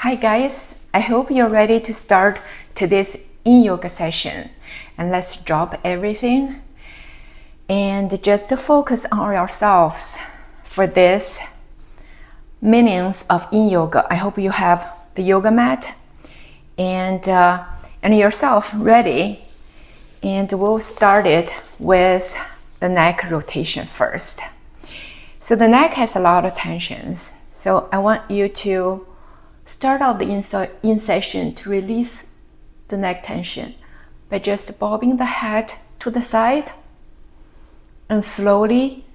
Hi guys, I hope you're ready to start today's Yin Yoga session. And let's drop everything and just focus on ourselves for this meanings of Yin Yoga. I hope you have the yoga mat and yourself ready. And we'll start it with the neck rotation first. So the neck has a lot of tensions. So I want you to start out the in session to release the neck tension by just bobbing the head to the side and slowly.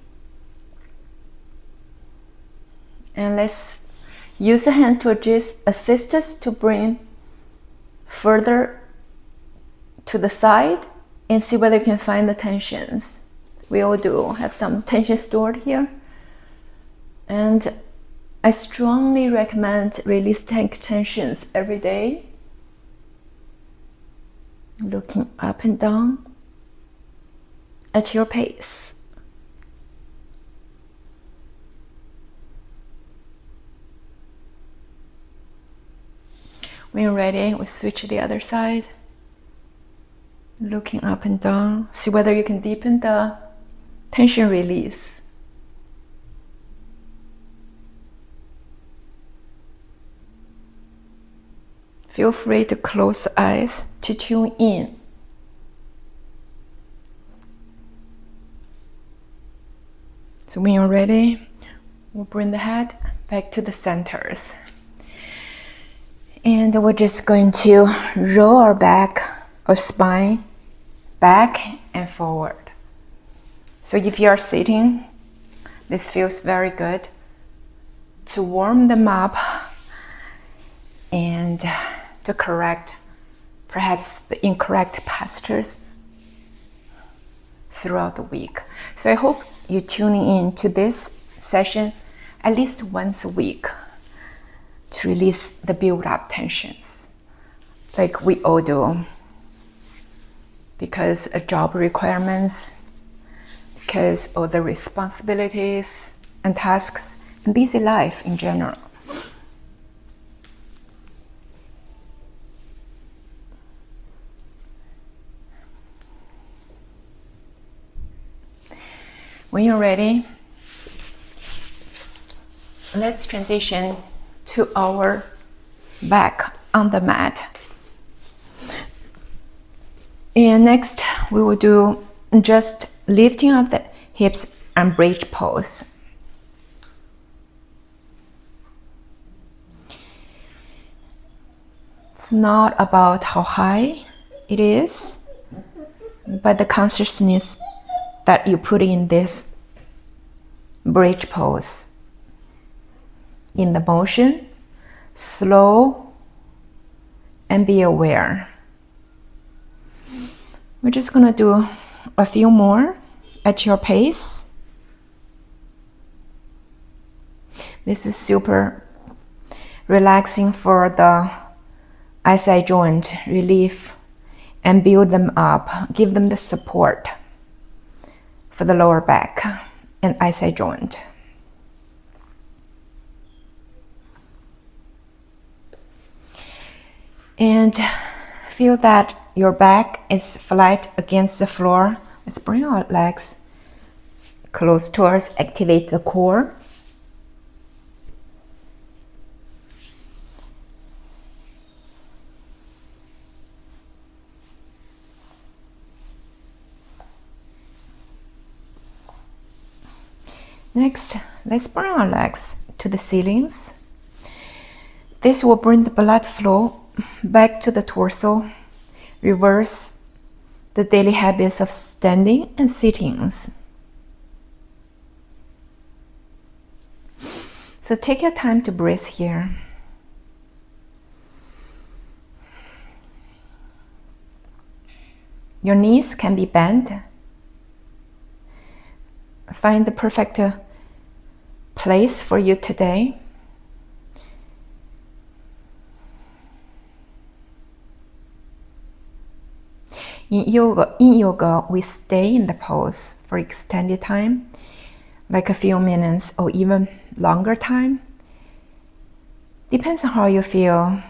And let's use the hand to assist us to bring further to the side and see whether you can find the tensions. We all do have some tension stored here. And I strongly recommend release neck tensions every day. Looking up and down at your pace. When you're ready, we switch to the other side. Looking up and down. See whether you can deepen the tension release. Feel free to close the eyes to tune in. So when you're ready, we'll bring the head back to the centers. And we're just going to roll our back or spine back and forward. So if you are sitting, this feels very good to warm them up and to correct perhaps the incorrect postures throughout the week. So I hope you're tuning in to this session at least once a week to release the build-up tensions, like we all do, because of job requirements, because of the responsibilities and tasks and busy life in general. When you're ready, let's transition to our back on the mat. And next, we will do just lifting up the hips and bridge pose. It's not about how high it is, but the consciousness that you put in this bridge pose. In the motion, slow and be aware. We're just gonna do a few more at your pace. This is super relaxing for the SI joint relief and build them up, give them the support for the lower back and SI joint. And feel that your back is flat against the floor. Let's bring our legs close towards, activate the core. Next, let's bring our legs to the ceilings. This will bring the blood flow back to the torso, reverse the daily habits of standing and sittings. So take your time to breathe here. Your knees can be bent. Find the perfect place for you today. In yoga, we stay in the pose for extended time, like a few minutes or even longer time. Depends on how you feel.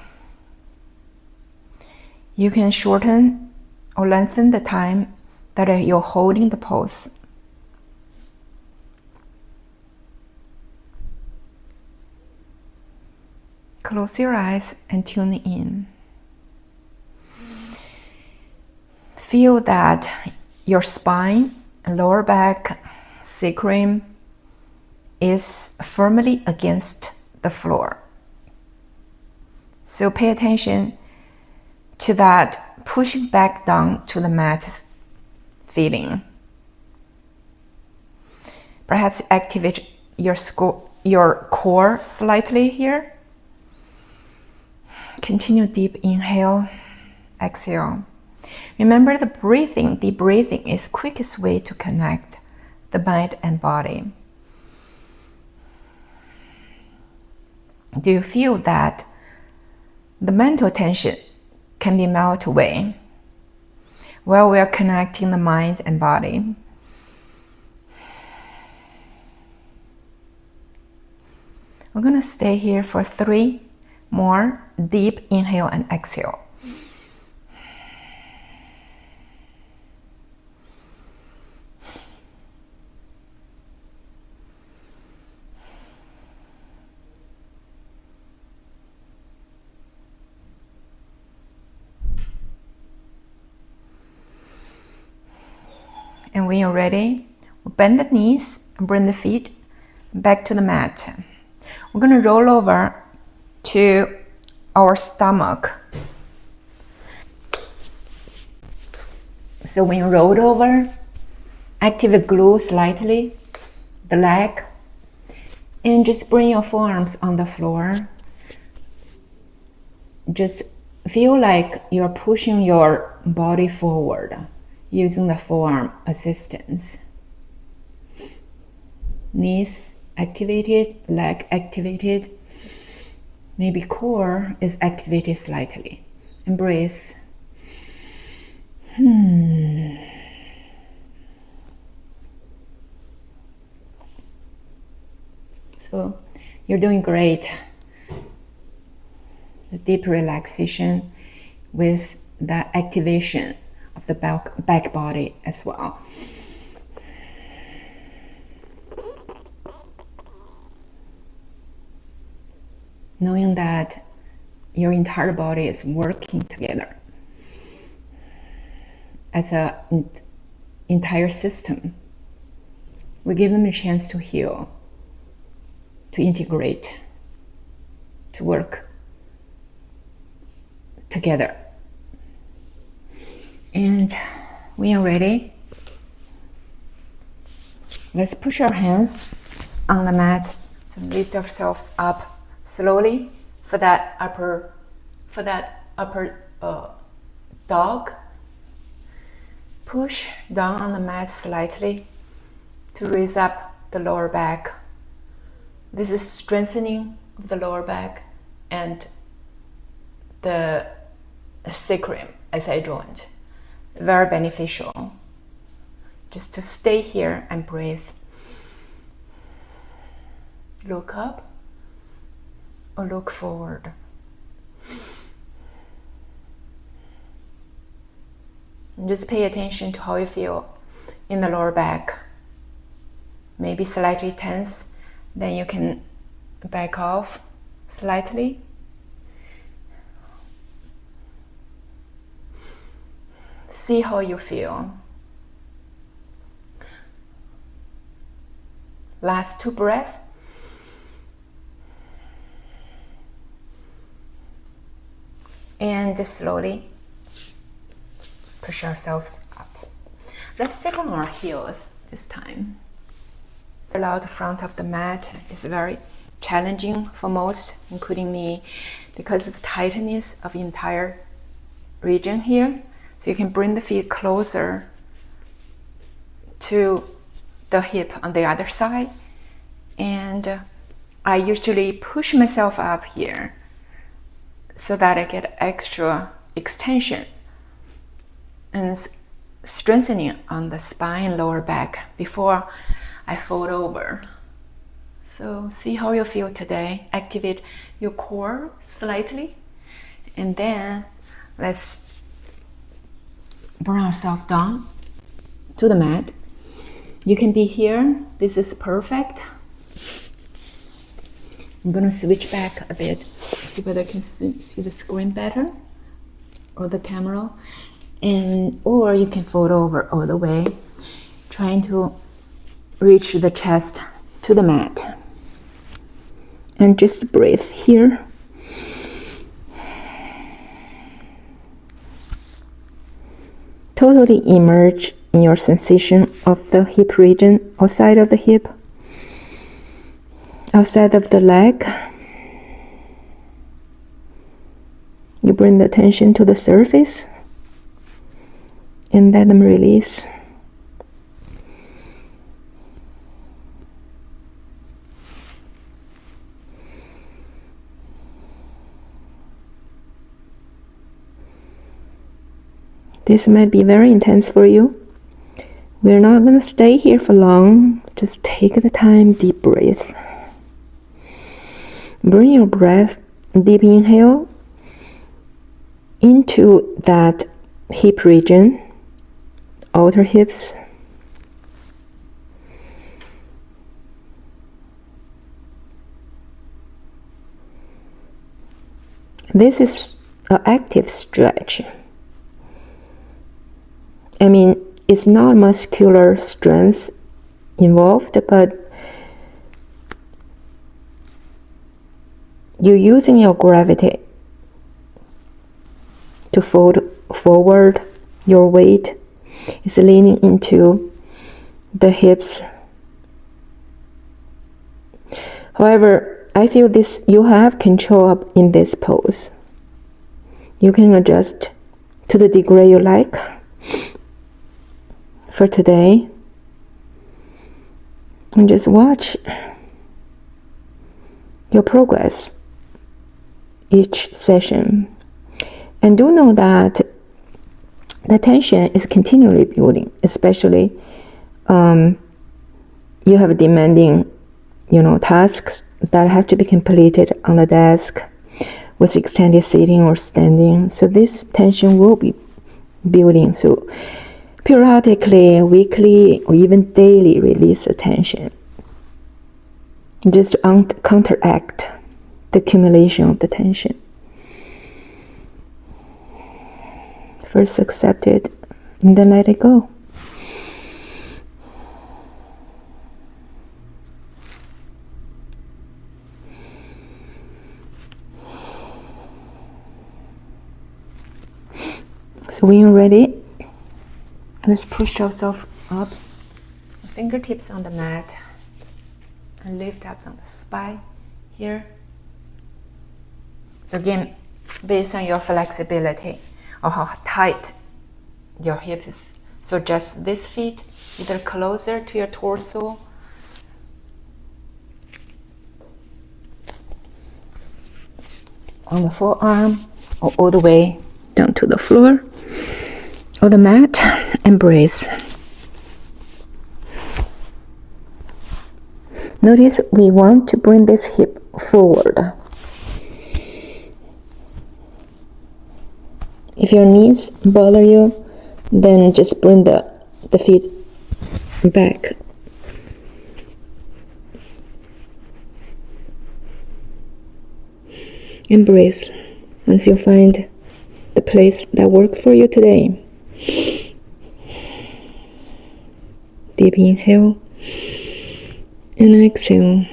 You can shorten or lengthen the time that you're holding the pose. Close your eyes and tune in. Feel that your spine and lower back, sacrum is firmly against the floor. So pay attention to that pushing back down to the mat feeling. Perhaps activate your core slightly here. Continue deep inhale, exhale. Remember the breathing, deep breathing is the quickest way to connect the mind and body. Do you feel that the mental tension can be melted away while we are connecting the mind and body? We're going to stay here for 3 more deep inhale and exhale. And when you're ready, bend the knees and bring the feet back to the mat. We're going to roll over to our stomach. So when you roll over, activate glue slightly, the leg, and just bring your forearms on the floor. Just feel like you're pushing your body forward using the forearm assistance. Knees activated, leg activated, maybe core is activated slightly. And breathe. So you're doing great. The deep relaxation with the activation of the back body as well. Knowing that your entire body is working together as an entire system, we give them a chance to heal, to integrate, to work together. And when you're ready, let's push our hands on the mat to lift ourselves up slowly for that upper dog. Push down on the mat slightly to raise up the lower back. This is strengthening of the lower back and the sacrum SI joint. Very beneficial. Just to stay here and breathe. Look up or look forward. And just pay attention to how you feel in the lower back. Maybe slightly tense, then you can back off slightly. See how you feel. Last 2 breaths. And just slowly push ourselves up. Let's sit on our heels this time. Allow the front of the mat is very challenging for most, including me, because of the tightness of the entire region here. So you can bring the feet closer to the hip on the other side. And I usually push myself up here so that I get extra extension and strengthening on the spine, lower back before I fold over. So see how you feel today. Activate your core slightly, and then let's bring ourselves down to the mat. You can be here. This is perfect. I'm gonna switch back a bit, see whether I can see the screen better or the camera, or you can fold over all the way, trying to reach the chest to the mat, and just breathe here. Totally immerse in your sensation of the hip region, outside of the hip, outside of the leg. You bring the attention to the surface and let them release. This might be very intense for you. We're not going to stay here for long. Just take the time, deep breath. Bring your breath, deep inhale into that hip region, outer hips. This is an active stretch. I mean, it's not muscular strength involved, but you're using your gravity to fold forward. Your weight is leaning into the hips. However, I feel this, you have control in this pose. You can adjust to the degree you like. For today, and just watch your progress each session, and do know that the tension is continually building, especially you have demanding tasks that have to be completed on the desk with extended sitting or standing, so this tension will be building. So periodically, weekly, or even daily, release the tension, just to counteract the accumulation of the tension. First accept it, and then let it go. So when you're ready, let's push ourselves up, fingertips on the mat, and lift up on the spine here. So again, based on your flexibility or how tight your hip is. So just this feet either closer to your torso on the forearm, or all the way down to the floor or the mat, and brace. Notice we want to bring this hip forward. If your knees bother you, then just bring the feet back. And brace once you find the place that works for you today. Deep inhale and exhale.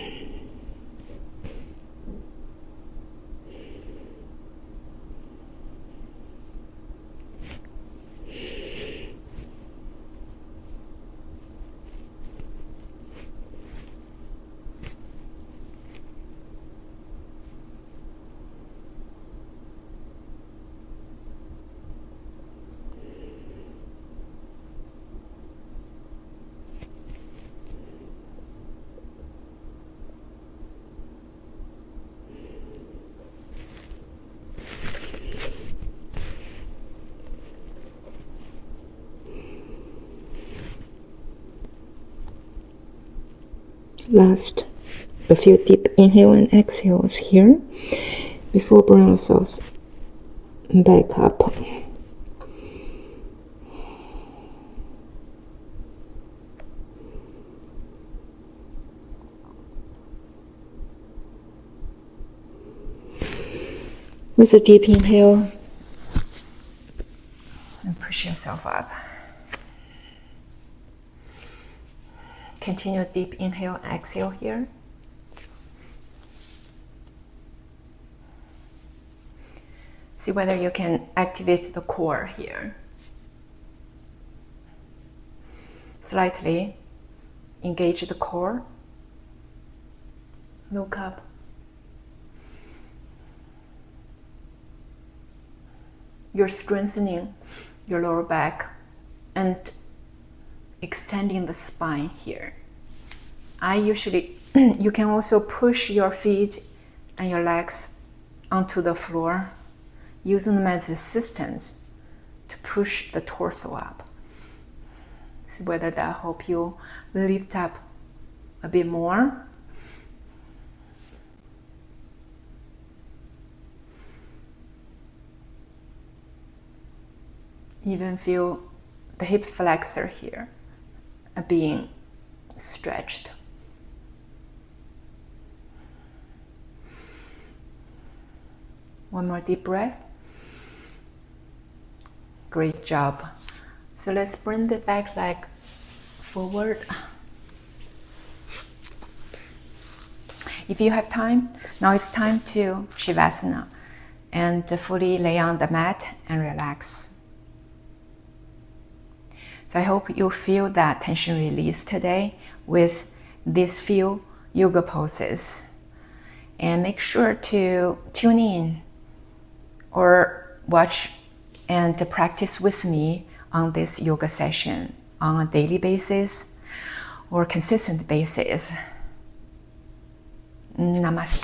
Last a few deep inhale and exhales here before bringing ourselves back up. With a deep inhale, and push yourself up. Continue deep inhale and exhale here. See whether you can activate the core here. Slightly engage the core. Look up. You're strengthening your lower back and extending the spine here. You can also push your feet and your legs onto the floor, using them as assistance to push the torso up. See whether that helps you lift up a bit more. Even feel the hip flexor here being stretched. One more deep breath. Great job. So let's bring the back leg forward. If you have time, now it's time to Shavasana and fully lay on the mat and relax. So I hope you feel that tension release today with these few yoga poses. And make sure to tune in or watch and to practice with me on this yoga session on a daily basis or consistent basis. Namaste.